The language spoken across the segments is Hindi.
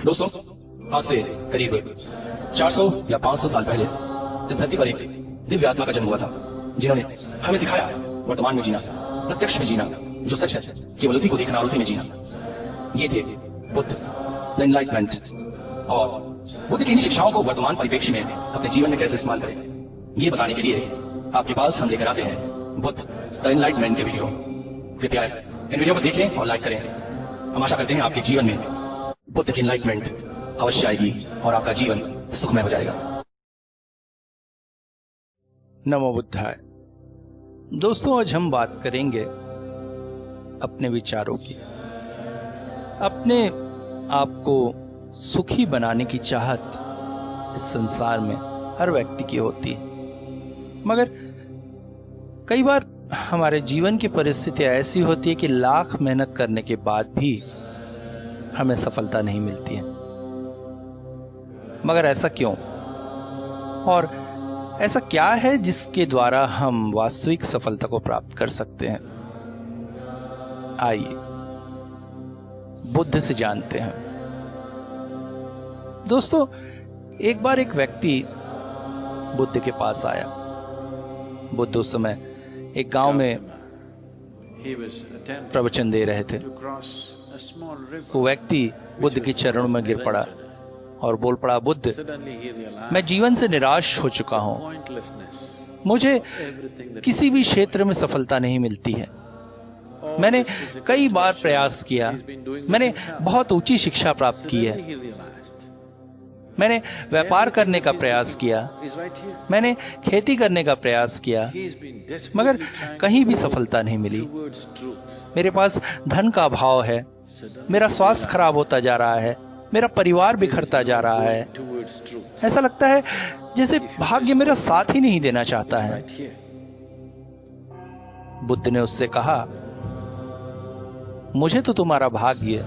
दोस्तों, आज से करीब 400 या 500 साल पहले इस धरती पर एक दिव्य आत्मा का जन्म हुआ था, जिन्होंने हमें सिखाया वर्तमान में जीना, प्रत्यक्ष में जीना, जो सच है केवल उसी को देखना और उसी में जीना। ये थे बुद्ध, द एनलाइटमेंट। और बुद्ध की इन शिक्षाओं को वर्तमान परिप्रेक्ष्य में अपने जीवन में कैसे इस्तेमाल करें, ये बताने के लिए आपके पास हम लेकर आते हैं बुद्ध द एनलाइटमेंट के वीडियो। कृपया इन वीडियो को देखें और लाइक करें। हम आशा करते हैं आपके जीवन में बुद्ध की एनलाइटमेंट अवश्य आएगी और आपका जीवन सुखमय हो जाएगा। नमो बुद्धाय। दोस्तों, आज हम बात करेंगे अपने विचारों की। अपने आप को सुखी बनाने की चाहत इस संसार में हर व्यक्ति की होती है, मगर कई बार हमारे जीवन की परिस्थितियां ऐसी होती है कि लाख मेहनत करने के बाद भी हमें सफलता नहीं मिलती है। मगर ऐसा क्यों, और ऐसा क्या है जिसके द्वारा हम वास्तविक सफलता को प्राप्त कर सकते हैं? आइए बुद्ध से जानते हैं। दोस्तों, एक बार एक व्यक्ति बुद्ध के पास आया। बुद्ध उस समय एक गांव में प्रवचन दे रहे थे। वो व्यक्ति बुद्ध के चरणों में गिर पड़ा और बोल पड़ा, बुद्ध, मैं जीवन से निराश हो चुका हूं। मुझे किसी भी क्षेत्र में सफलता नहीं मिलती है। मैंने कई बार प्रयास किया, मैंने बहुत ऊंची शिक्षा प्राप्त की है, मैंने व्यापार करने का प्रयास किया, मैंने खेती करने का प्रयास किया, मगर कहीं भी सफलता नहीं मिली। मेरे पास धन का अभाव है, मेरा स्वास्थ्य खराब होता जा रहा है, मेरा परिवार बिखरता जा रहा है। ऐसा लगता है जैसे भाग्य मेरा साथ ही नहीं देना चाहता है। बुद्ध ने उससे कहा, मुझे तो तुम्हारा भाग्य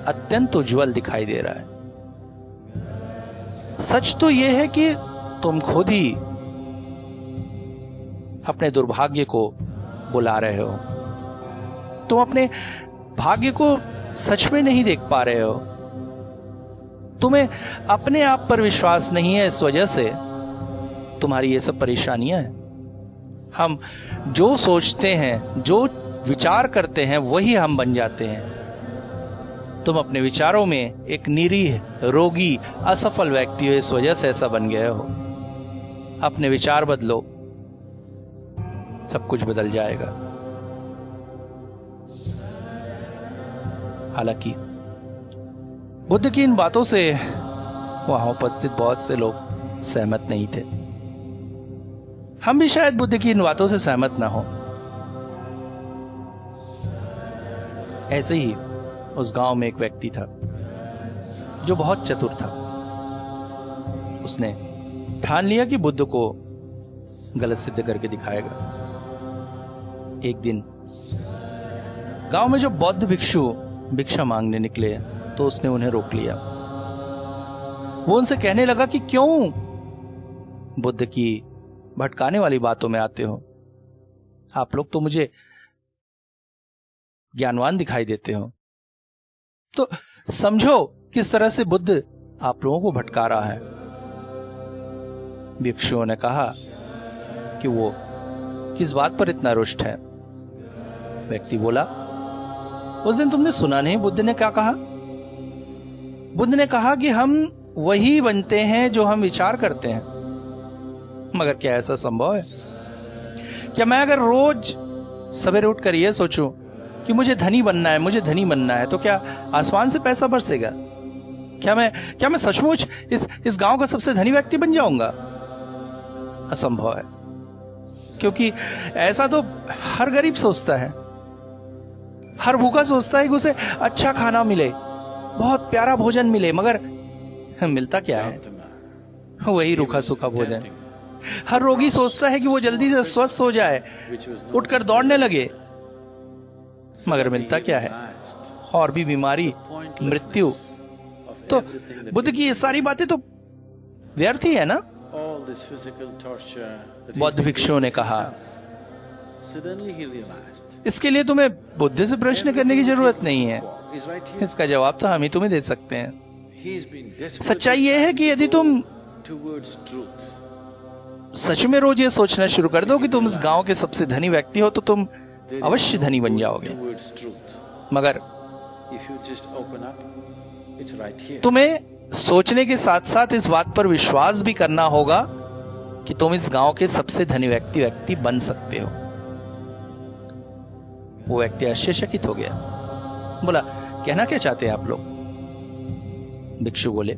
अत्यंत उज्जवल दिखाई दे रहा है। सच तो यह है कि तुम खुद ही अपने दुर्भाग्य को बुला रहे हो। तुम अपने भाग्य को सच में नहीं देख पा रहे हो। तुम्हें अपने आप पर विश्वास नहीं है, इस वजह से तुम्हारी ये सब परेशानियां हैं। हम जो सोचते हैं, जो विचार करते हैं, वही हम बन जाते हैं। तुम अपने विचारों में एक निरीह, रोगी, असफल व्यक्ति हो, इस वजह से ऐसा बन गए हो। अपने विचार बदलो, सब कुछ बदल जाएगा। हालांकि बुद्ध की इन बातों से वहां उपस्थित बहुत से लोग सहमत नहीं थे। हम भी शायद बुद्ध की इन बातों से सहमत ना हो। ऐसे ही उस गांव में एक व्यक्ति था जो बहुत चतुर था। उसने ठान लिया कि बुद्ध को गलत सिद्ध करके दिखाएगा। एक दिन गांव में जो बौद्ध भिक्षु भिक्षा मांगने निकले तो उसने उन्हें रोक लिया। वो उनसे कहने लगा कि क्यों बुद्ध की भटकाने वाली बातों में आते हो? आप लोग तो मुझे ज्ञानवान दिखाई देते हो। तो समझो किस तरह से बुद्ध आप लोगों को भटका रहा है। भिक्षुओं ने कहा कि वो किस बात पर इतना रुष्ट है। व्यक्ति बोला, उस दिन तुमने सुना नहीं बुद्ध ने क्या कहा? बुद्ध ने कहा कि हम वही बनते हैं जो हम विचार करते हैं। मगर क्या ऐसा संभव है? क्या मैं अगर रोज सवेरे उठकर यह सोचूं कि मुझे धनी बनना है, मुझे धनी बनना है, तो क्या आसमान से पैसा बरसेगा? क्या मैं सचमुच इस गांव का सबसे धनी व्यक्ति बन जाऊंगा? असंभव है, क्योंकि ऐसा तो हर गरीब सोचता है। हर भूखा सोचता है कि उसे अच्छा खाना मिले, बहुत प्यारा भोजन मिले, मगर मिलता क्या है? वही रूखा सूखा भोजन। हर रोगी सोचता है कि वो जल्दी से स्वस्थ हो जाए, उठकर दौड़ने लगे, मगर मिलता क्या है? और भी बीमारी, मृत्यु। तो बुद्ध की ये सारी बातें तो व्यर्थ ही है ना? बौद्ध भिक्षुओं ने कहा, इसके लिए तुम्हें बुद्ध से प्रश्न करने की जरूरत नहीं है। इसका जवाब तो हम ही तुम्हें दे सकते हैं। He's been desperately सच्चाई यह है कि यदि तुम towards truth. सच में रोज ये सोचना शुरू कर दो कि तुम इस गांव के सबसे धनी व्यक्ति हो तो तुम अवश्य धनी बन जाओगे। Towards truth. मगर If you just open up, it's right here. तुम्हें सोचने के साथ साथ इस बात पर विश्वास भी करना होगा कि तुम इस गांव के सबसे धनी व्यक्ति बन सकते हो। वो व्यक्ति आश्चर्यचकित हो गया, बोला कहना क्या चाहते हैं आप लोग? भिक्षु बोले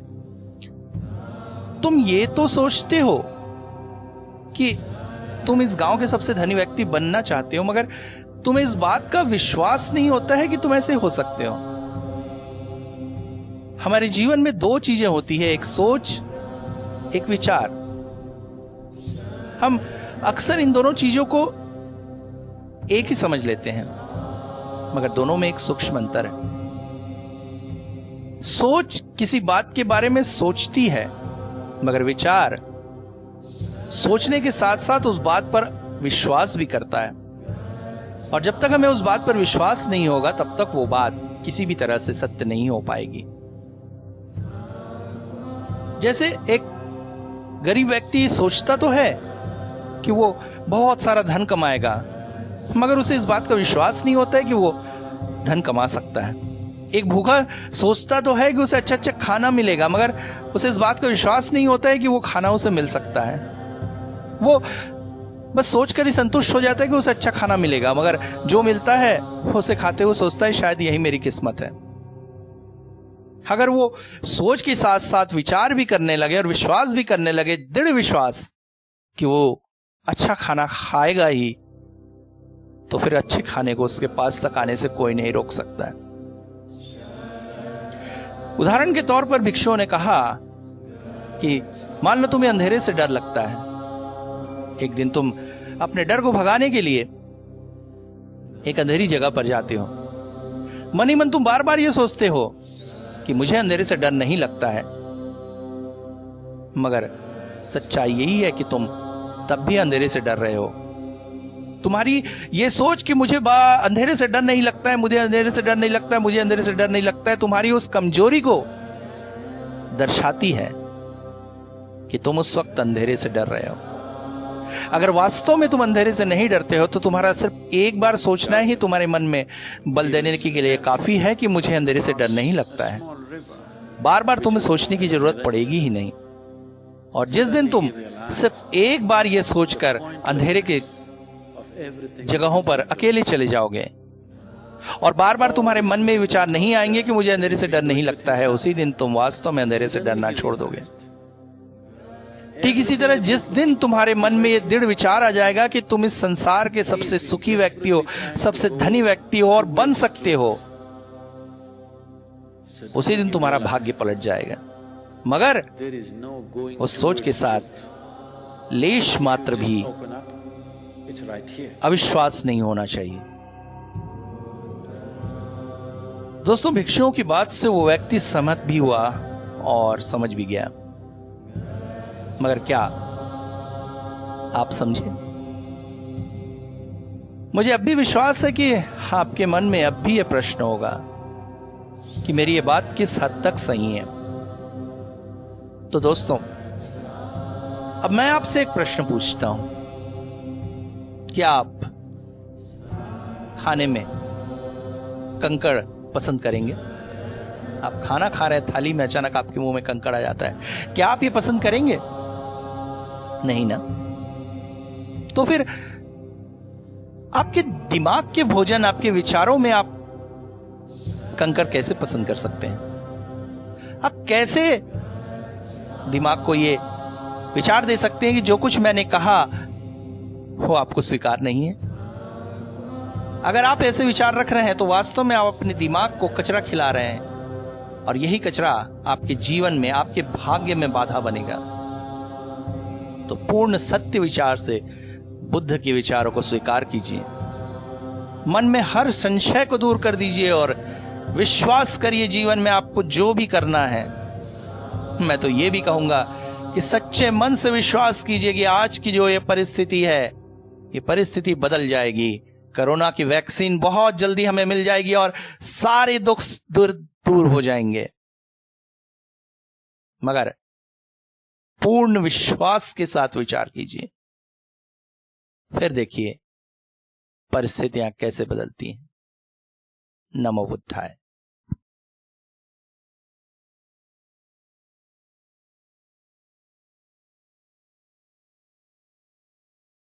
तुम ये तो सोचते हो कि तुम इस गांव के सबसे धनी व्यक्ति बनना चाहते हो, मगर तुम्हें इस बात का विश्वास नहीं होता है कि तुम ऐसे हो सकते हो। हमारे जीवन में दो चीजें होती है, एक सोच, एक विचार। हम अक्सर इन दोनों चीजों को एक ही समझ लेते हैं, मगर दोनों में एक सूक्ष्म अंतर है। सोच किसी बात के बारे में सोचती है, मगर विचार सोचने के साथ साथ उस बात पर विश्वास भी करता है। और जब तक हमें उस बात पर विश्वास नहीं होगा तब तक वो बात किसी भी तरह से सत्य नहीं हो पाएगी। जैसे एक गरीब व्यक्ति सोचता तो है कि वो बहुत सारा धन कमाएगा, मगर उसे इस बात का विश्वास नहीं होता है कि वो धन कमा सकता है। एक भूखा सोचता तो है कि उसे अच्छा अच्छा खाना मिलेगा, मगर उसे इस बात का विश्वास नहीं होता है कि वो खाना उसे मिल सकता है। वो बस सोचकर ही संतुष्ट हो जाता है कि उसे अच्छा खाना मिलेगा, मगर जो मिलता है उसे खाते हुए सोचता है शायद यही मेरी किस्मत है। अगर वो सोच के साथ साथ विचार भी करने लगे और विश्वास भी करने लगे, दृढ़ विश्वास कि वो अच्छा खाना खाएगा ही, तो फिर अच्छे खाने को उसके पास तक आने से कोई नहीं रोक सकता है। उदाहरण के तौर पर भिक्षुओं ने कहा कि मान लो तुम्हें अंधेरे से डर लगता है। एक दिन तुम अपने डर को भगाने के लिए एक अंधेरी जगह पर जाते हो। मन ही मन तुम बार बार यह सोचते हो कि मुझे अंधेरे से डर नहीं लगता है, मगर सच्चाई यही है कि तुम तब भी अंधेरे से डर रहे हो। तुम्हारी ये सोच कि मुझे अंधेरे से डर नहीं लगता है, मुझे अंधेरे से डर नहीं लगता है, मुझे अंधेरे से डर नहीं लगता है, तुम्हारी उस कमजोरी को दर्शाती है कि तुम उस वक्त अंधेरे से डर रहे हो। अगर वास्तव में तुम अंधेरे से नहीं डरते हो तो तुम्हारा सिर्फ एक बार सोचना ही तुम्हारे मन में बल देने के लिए काफी है कि मुझे अंधेरे से डर नहीं लगता है। बार बार तुम्हें सोचने की जरूरत पड़ेगी ही नहीं। और जिस दिन तुम सिर्फ एक बार यह सोचकर अंधेरे के जगहों पर अकेले चले जाओगे और बार बार तुम्हारे मन में विचार नहीं आएंगे कि मुझे अंधेरे से डर नहीं लगता है, उसी दिन तुम वास्तव में अंधेरे से डरना छोड़ दोगे। ठीक इसी तरह जिस दिन तुम्हारे मन में यह दृढ़ विचार आ जाएगा कि तुम इस संसार के सबसे सुखी व्यक्ति हो, सबसे धनी व्यक्ति हो और बन सकते हो, उसी दिन तुम्हारा भाग्य पलट जाएगा। मगर उस सोच के साथ लेश मात्र भी अविश्वास नहीं होना चाहिए। दोस्तों, भिक्षुओं की बात से वो व्यक्ति सहमत भी हुआ और समझ भी गया, मगर क्या आप समझे? मुझे अब भी विश्वास है कि आपके मन में अब भी यह प्रश्न होगा कि मेरी ये बात किस हद तक सही है। तो दोस्तों, अब मैं आपसे एक प्रश्न पूछता हूं, क्या आप खाने में कंकड़ पसंद करेंगे? आप खाना खा रहे हैं, थाली में अचानक आपके मुंह में कंकड़ आ जाता है, क्या आप ये पसंद करेंगे? नहीं ना। तो फिर आपके दिमाग के भोजन, आपके विचारों में आप कंकड़ कैसे पसंद कर सकते हैं? आप कैसे दिमाग को ये विचार दे सकते हैं कि जो कुछ मैंने कहा वो आपको स्वीकार नहीं है? अगर आप ऐसे विचार रख रहे हैं तो वास्तव में आप अपने दिमाग को कचरा खिला रहे हैं, और यही कचरा आपके जीवन में, आपके भाग्य में बाधा बनेगा। तो पूर्ण सत्य विचार से बुद्ध के विचारों को स्वीकार कीजिए, मन में हर संशय को दूर कर दीजिए और विश्वास करिए जीवन में आपको जो भी करना है। मैं तो ये भी कहूंगा कि सच्चे मन से विश्वास कीजिए कि आज की जो ये परिस्थिति है, ये परिस्थिति बदल जाएगी। कोरोना की वैक्सीन बहुत जल्दी हमें मिल जाएगी और सारे दुख दूर हो जाएंगे। मगर पूर्ण विश्वास के साथ विचार कीजिए, फिर देखिए परिस्थितियां कैसे बदलती हैं। नमो बुद्धाय।